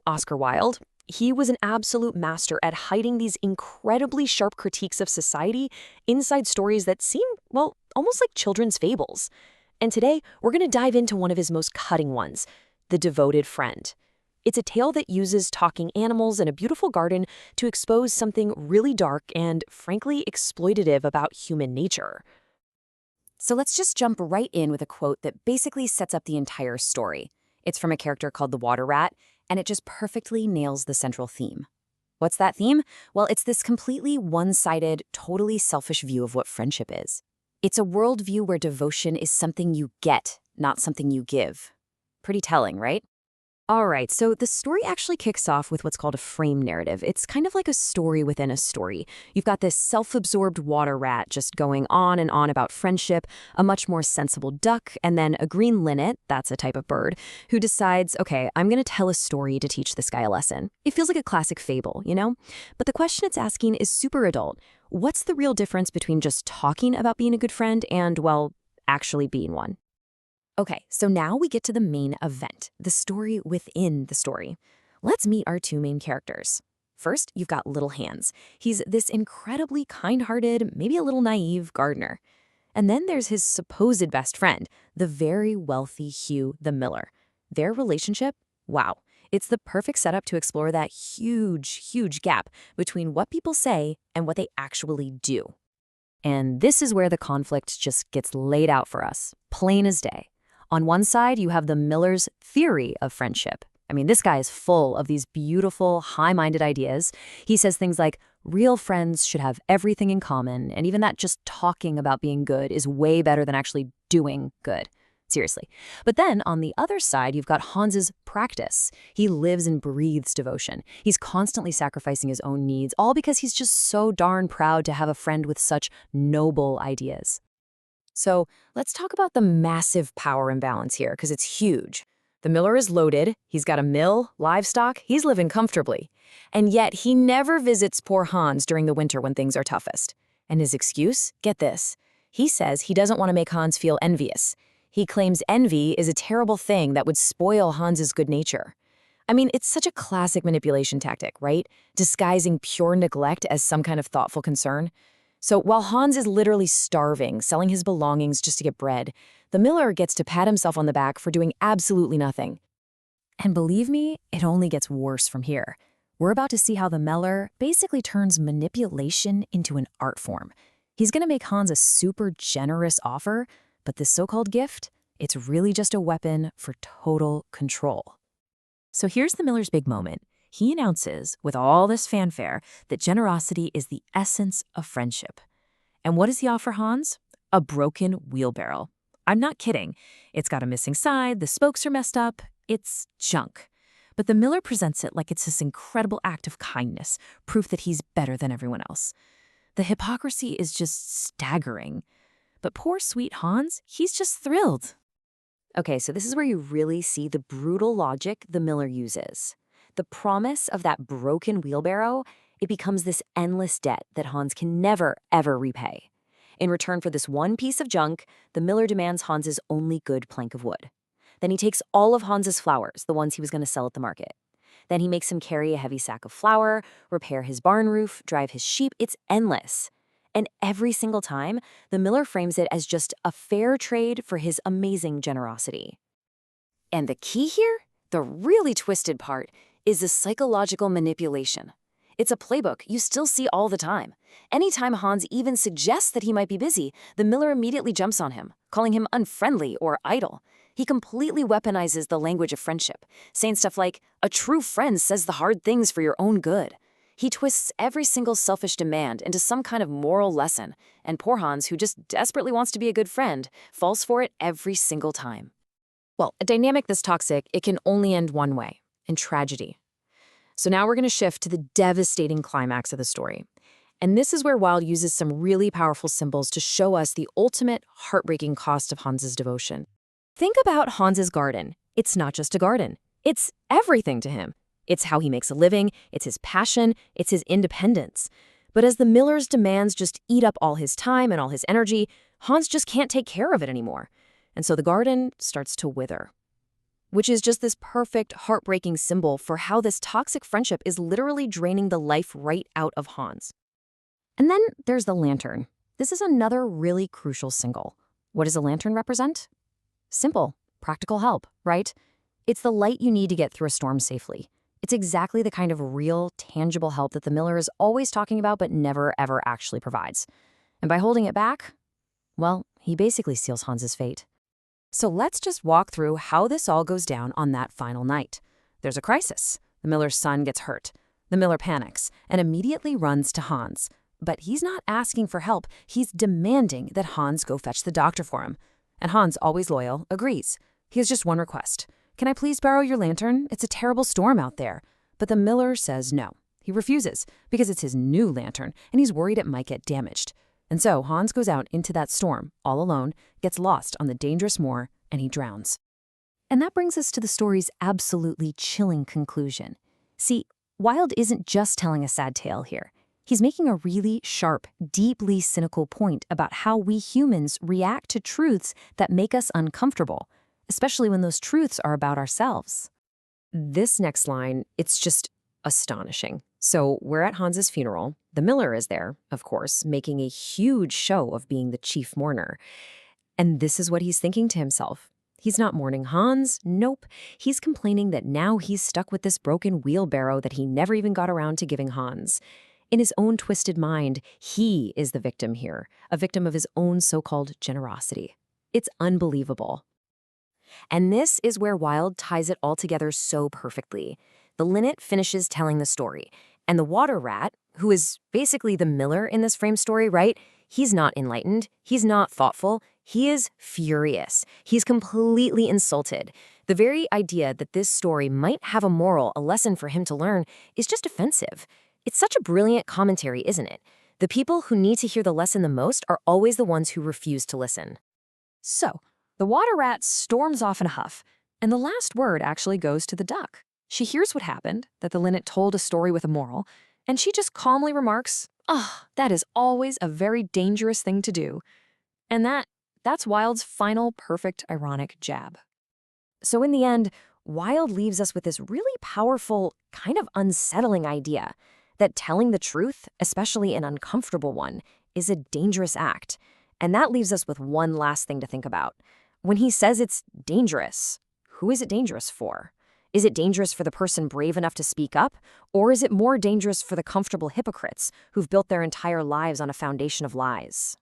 Oscar Wilde, he was an absolute master at hiding these incredibly sharp critiques of society inside stories that seem, well, almost like children's fables. And today, we're going to dive into one of his most cutting ones, The Devoted Friend. It's a tale that uses talking animals and a beautiful garden to expose something really dark and, frankly, exploitative about human nature. So let's just jump right in with a quote that basically sets up the entire story. It's from a character called the Water Rat, and it just perfectly nails the central theme. What's that theme? Well, it's this completely one-sided, totally selfish view of what friendship is. It's a worldview where devotion is something you get, not something you give. Pretty telling, right? All right, so the story actually kicks off with what's called a frame narrative. It's kind of like a story within a story. You've got this self-absorbed water rat just going on and on about friendship, a much more sensible duck, and then a green linnet, that's a type of bird, who decides, okay, I'm going to tell a story to teach this guy a lesson. It feels like a classic fable, you know? But the question it's asking is super adult. What's the real difference between just talking about being a good friend and, well, actually being one? Okay, so now we get to the main event, the story within the story. Let's meet our two main characters. First, you've got Little Hans. He's this incredibly kind-hearted, maybe a little naive gardener. And then there's his supposed best friend, the very wealthy Hugh the Miller. Their relationship? Wow. It's the perfect setup to explore that huge gap between what people say and what they actually do. And this is where the conflict just gets laid out for us, plain as day. On one side, you have the Miller's theory of friendship. I mean, this guy is full of these beautiful, high-minded ideas. He says things like, real friends should have everything in common, and even that just talking about being good is way better than actually doing good. Seriously. But then, on the other side, you've got Hans's practice. He lives and breathes devotion. He's constantly sacrificing his own needs, all because he's just so darn proud to have a friend with such noble ideas. So let's talk about the massive power imbalance here, because it's huge. The Miller is loaded, he's got a mill, livestock, he's living comfortably. And yet he never visits poor Hans during the winter when things are toughest. And his excuse? Get this. He says he doesn't want to make Hans feel envious. He claims envy is a terrible thing that would spoil Hans's good nature. I mean, it's such a classic manipulation tactic, right? Disguising pure neglect as some kind of thoughtful concern. So while Hans is literally starving, selling his belongings just to get bread, the Miller gets to pat himself on the back for doing absolutely nothing. And believe me, it only gets worse from here. We're about to see how the Miller basically turns manipulation into an art form. He's going to make Hans a super generous offer, but this so-called gift, it's really just a weapon for total control. So here's the Miller's big moment. He announces, with all this fanfare, that generosity is the essence of friendship. And what does he offer Hans? A broken wheelbarrow. I'm not kidding. It's got a missing side, the spokes are messed up, it's junk. But the Miller presents it like it's this incredible act of kindness, proof that he's better than everyone else. The hypocrisy is just staggering. But poor sweet Hans, he's just thrilled. Okay, so this is where you really see the brutal logic the Miller uses. The promise of that broken wheelbarrow, it becomes this endless debt that Hans can never, ever repay. In return for this one piece of junk, the Miller demands Hans's only good plank of wood. Then he takes all of Hans's flowers, the ones he was going to sell at the market. Then he makes him carry a heavy sack of flour, repair his barn roof, drive his sheep. It's endless. And every single time, the Miller frames it as just a fair trade for his amazing generosity. And the key here, the really twisted part, is the psychological manipulation. It's a playbook you still see all the time. Anytime Hans even suggests that he might be busy, the Miller immediately jumps on him, calling him unfriendly or idle. He completely weaponizes the language of friendship, saying stuff like, "A true friend says the hard things for your own good." He twists every single selfish demand into some kind of moral lesson, and poor Hans, who just desperately wants to be a good friend, falls for it every single time. Well, a dynamic this toxic, it can only end one way, in tragedy. So now we're going to shift to the devastating climax of the story. And this is where Wilde uses some really powerful symbols to show us the ultimate heartbreaking cost of Hans's devotion. Think about Hans's garden. It's not just a garden. It's everything to him. It's how he makes a living, it's his passion, it's his independence. But as the Miller's demands just eat up all his time and all his energy, Hans just can't take care of it anymore. And so the garden starts to wither. which is just this perfect, heartbreaking symbol for how this toxic friendship is literally draining the life right out of Hans. And then there's the lantern. This is another really crucial symbol. What does a lantern represent? Simple, practical help, right? It's the light you need to get through a storm safely. It's exactly the kind of real, tangible help that the miller is always talking about but never, ever actually provides. And by holding it back, well, he basically seals Hans's fate. So let's just walk through how this all goes down on that final night. There's a crisis. The miller's son gets hurt. The miller panics and immediately runs to Hans. But he's not asking for help. He's demanding that Hans go fetch the doctor for him. And Hans, always loyal, agrees. He has just one request. Can I please borrow your lantern? It's a terrible storm out there. But the miller says no. He refuses because it's his new lantern and he's worried it might get damaged. And so Hans goes out into that storm, all alone, gets lost on the dangerous moor, and he drowns. And that brings us to the story's absolutely chilling conclusion. See, Wilde isn't just telling a sad tale here. He's making a really sharp, deeply cynical point about how we humans react to truths that make us uncomfortable, especially when those truths are about ourselves. This next line, it's just astonishing. So we're at Hans's funeral. The miller is there, of course, making a huge show of being the chief mourner. And this is what he's thinking to himself. He's not mourning Hans, nope. He's complaining that now he's stuck with this broken wheelbarrow that he never even got around to giving Hans. In his own twisted mind, he is the victim here, a victim of his own so-called generosity. It's unbelievable. And this is where Wilde ties it all together so perfectly. The linnet finishes telling the story, and the water rat, who is basically the miller in this frame story, right? He's not enlightened. He's not thoughtful. He is furious. He's completely insulted. The very idea that this story might have a moral, a lesson for him to learn, is just offensive. It's such a brilliant commentary, isn't it? The people who need to hear the lesson the most are always the ones who refuse to listen. So, the water rat storms off in a huff, and the last word actually goes to the duck. She hears what happened, that the linnet told a story with a moral, and she just calmly remarks, that is always a very dangerous thing to do. And that's Wilde's final perfect ironic jab. So in the end, Wilde leaves us with this really powerful, kind of unsettling idea that telling the truth, especially an uncomfortable one, is a dangerous act. And that leaves us with one last thing to think about. When he says it's dangerous, who is it dangerous for? Is it dangerous for the person brave enough to speak up? Or is it more dangerous for the comfortable hypocrites who've built their entire lives on a foundation of lies?